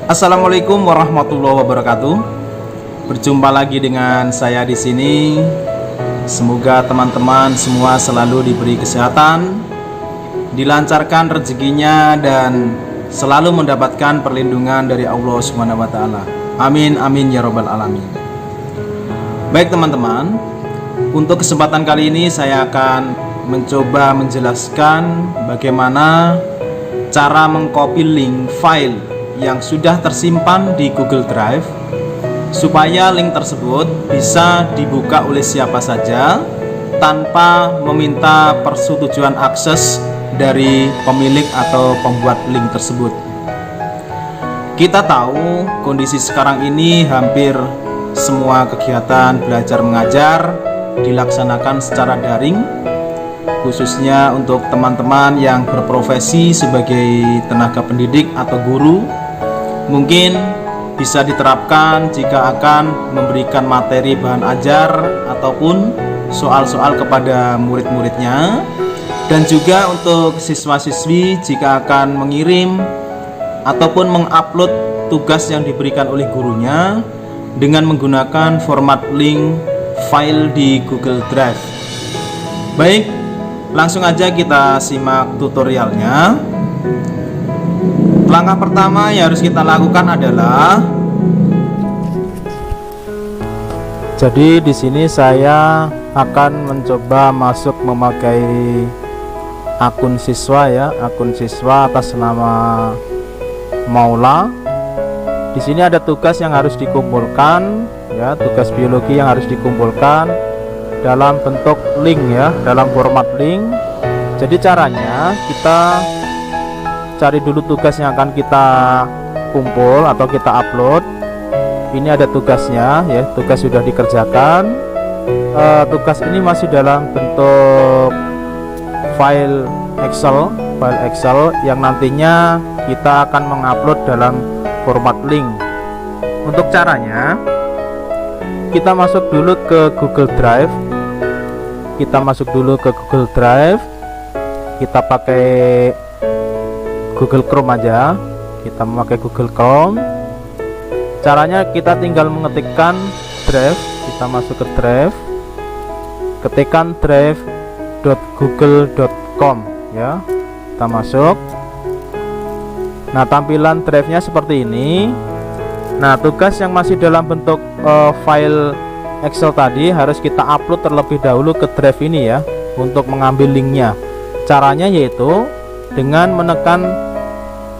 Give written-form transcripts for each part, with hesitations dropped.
Assalamualaikum warahmatullahi wabarakatuh. Berjumpa lagi dengan saya di sini. Semoga teman-teman semua selalu diberi kesehatan, dilancarkan rezekinya, dan selalu mendapatkan perlindungan dari Allah Subhanahu wa Ta'ala. Amin amin ya robbal alamin. Baik teman-teman, untuk kesempatan kali ini saya akan mencoba menjelaskan bagaimana cara mengcopy link file yang sudah tersimpan di Google Drive supaya link tersebut bisa dibuka oleh siapa saja tanpa meminta persetujuan akses dari pemilik atau pembuat link tersebut. Kita tahu kondisi sekarang ini hampir semua kegiatan belajar mengajar dilaksanakan secara daring, khususnya untuk teman-teman yang berprofesi sebagai tenaga pendidik atau guru. Mungkin bisa diterapkan jika akan memberikan materi bahan ajar ataupun soal-soal kepada murid-muridnya, dan juga untuk siswa-siswi jika akan mengirim ataupun mengupload tugas yang diberikan oleh gurunya dengan menggunakan format link file di Google Drive. Baik, langsung aja kita simak tutorialnya. Langkah pertama yang harus kita lakukan adalah, jadi di sini saya akan mencoba masuk memakai akun siswa ya, akun siswa atas nama Maula. Di sini ada tugas yang harus dikumpulkan ya, tugas biologi yang harus dikumpulkan dalam bentuk link ya, dalam format link. Jadi caranya kita cari dulu tugas yang akan kita kumpul atau kita upload. Ini ada tugasnya ya, tugas sudah dikerjakan. Tugas ini masih dalam bentuk file Excel yang nantinya kita akan mengupload dalam format link. Untuk caranya, kita masuk dulu ke Google Drive. Kita pakai Google Chrome aja. Kita memakai Google Chrome. Caranya kita tinggal mengetikkan drive. Kita masuk ke drive, ketikkan drive.google.com ya. Kita masuk. Nah, tampilan drive-nya seperti ini. Nah, tugas yang masih dalam bentuk file Excel tadi harus kita upload terlebih dahulu ke drive ini ya, untuk mengambil linknya. Caranya yaitu dengan menekan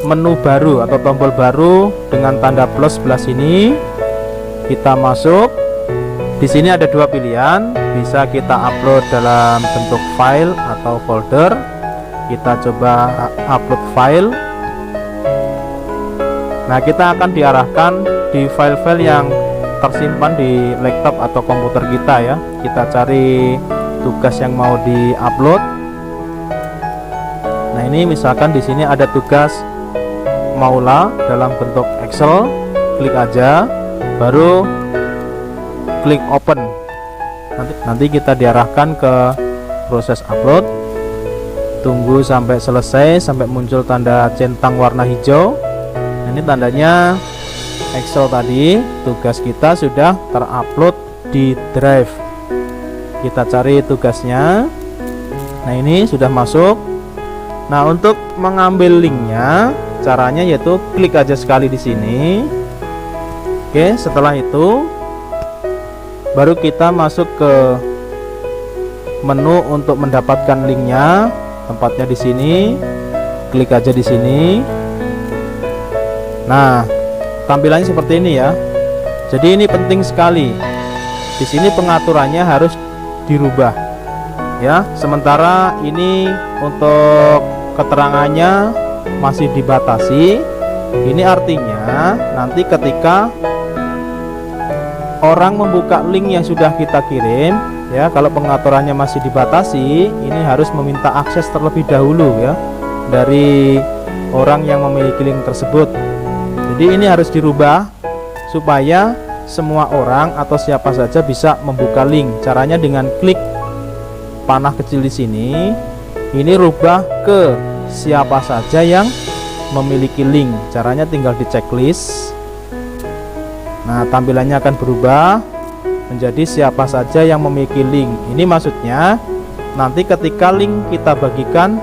menu baru atau tombol baru dengan tanda plus sebelah sini. Kita masuk. Di sini ada dua pilihan, bisa kita upload dalam bentuk file atau folder. Kita coba upload file. Nah, kita akan diarahkan di file-file yang tersimpan di laptop atau komputer kita ya. Kita cari tugas yang mau di-upload. Nah, ini misalkan di sini ada tugas Maula dalam bentuk Excel. Klik aja, baru klik open. Nanti kita diarahkan ke proses upload. Tunggu sampai selesai, sampai muncul tanda centang warna hijau. Ini tandanya Excel tadi, tugas kita sudah terupload di drive. Kita cari tugasnya. Nah, ini sudah masuk. Nah, untuk mengambil linknya, caranya yaitu klik aja sekali di sini. Oke, setelah itu baru kita masuk ke menu untuk mendapatkan linknya. Tempatnya di sini. Klik aja di sini. Nah, tampilannya seperti ini ya. Jadi ini penting sekali. Di sini pengaturannya harus dirubah ya. Sementara ini untuk keterangannya masih dibatasi. Ini artinya nanti ketika orang membuka link yang sudah kita kirim ya, kalau pengaturannya masih dibatasi, ini harus meminta akses terlebih dahulu ya dari orang yang memiliki link tersebut. Jadi ini harus dirubah supaya semua orang atau siapa saja bisa membuka link. Caranya dengan klik panah kecil di sini, ini rubah ke siapa saja yang memiliki link. Caranya tinggal di checklist. Nah, tampilannya akan berubah menjadi siapa saja yang memiliki link. Ini maksudnya nanti ketika link kita bagikan,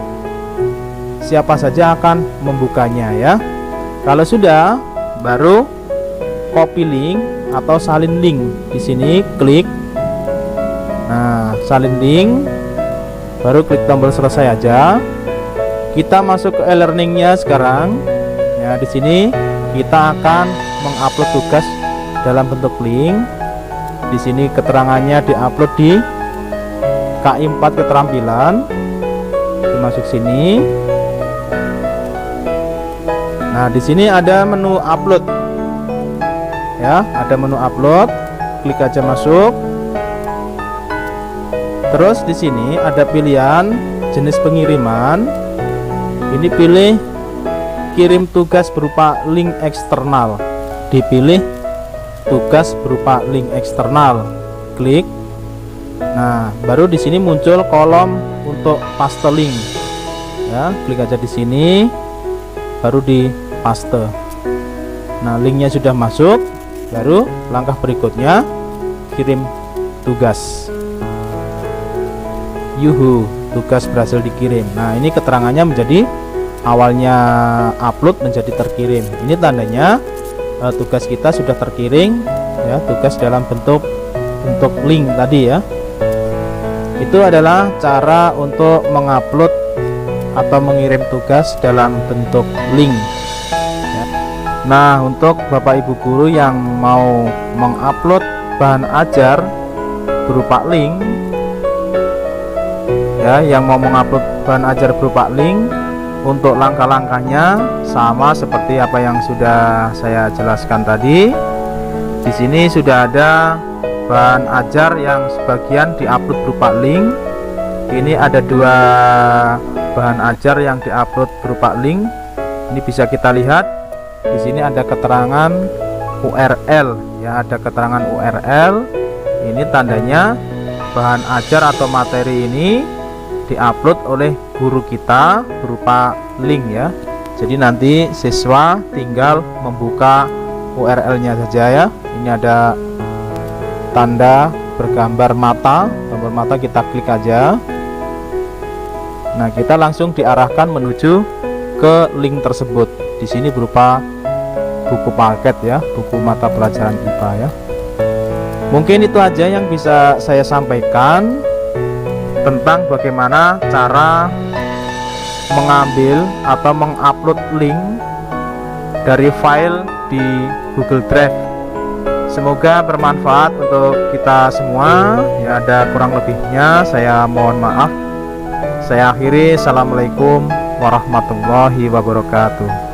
siapa saja akan membukanya ya. Kalau sudah, baru copy link atau salin link. Di sini klik. Nah, salin link, baru klik tombol selesai aja. Kita masuk ke e-learningnya sekarang. Ya, di sini kita akan mengupload tugas dalam bentuk link. Di sini keterangannya diupload di KI4 keterampilan. Masuk sini. Nah, di sini ada menu upload. Ya, ada menu upload. Klik aja masuk. Terus di sini ada pilihan jenis pengiriman. Ini pilih kirim tugas berupa link eksternal. Dipilih tugas berupa link eksternal. Klik. Nah, baru di sini muncul kolom untuk paste link. Ya, klik aja di sini, baru di paste. Nah, linknya sudah masuk. Baru langkah berikutnya kirim tugas. Yuhu, tugas berhasil dikirim. Nah, ini keterangannya menjadi awalnya upload menjadi terkirim. Ini tandanya tugas kita sudah terkirim ya, tugas dalam bentuk link tadi ya. Itu adalah cara untuk mengupload atau mengirim tugas dalam bentuk link ya. Nah, untuk Bapak Ibu guru yang mau mengupload bahan ajar berupa link ya, yang mau mengupload bahan ajar berupa link, untuk langkah-langkahnya sama seperti apa yang sudah saya jelaskan tadi. Di sini sudah ada bahan ajar yang sebagian diupload berupa link. Ini ada 2 bahan ajar yang diupload berupa link. Ini bisa kita lihat. Di sini ada keterangan URL ya, ada keterangan URL. Ini tandanya bahan ajar atau materi ini diupload oleh guru kita berupa link ya. Jadi nanti siswa tinggal membuka URL-nya saja ya. Ini ada tanda bergambar mata, tombol mata, kita klik aja. Nah, kita langsung diarahkan menuju ke link tersebut. Di sini berupa buku paket ya, buku mata pelajaran IPA ya. Mungkin itu aja yang bisa saya sampaikan tentang bagaimana cara mengambil atau mengupload link dari file di Google Drive. Semoga bermanfaat untuk kita semua ya. Ada kurang lebihnya saya mohon maaf. Saya akhiri. Assalamualaikum warahmatullahi wabarakatuh.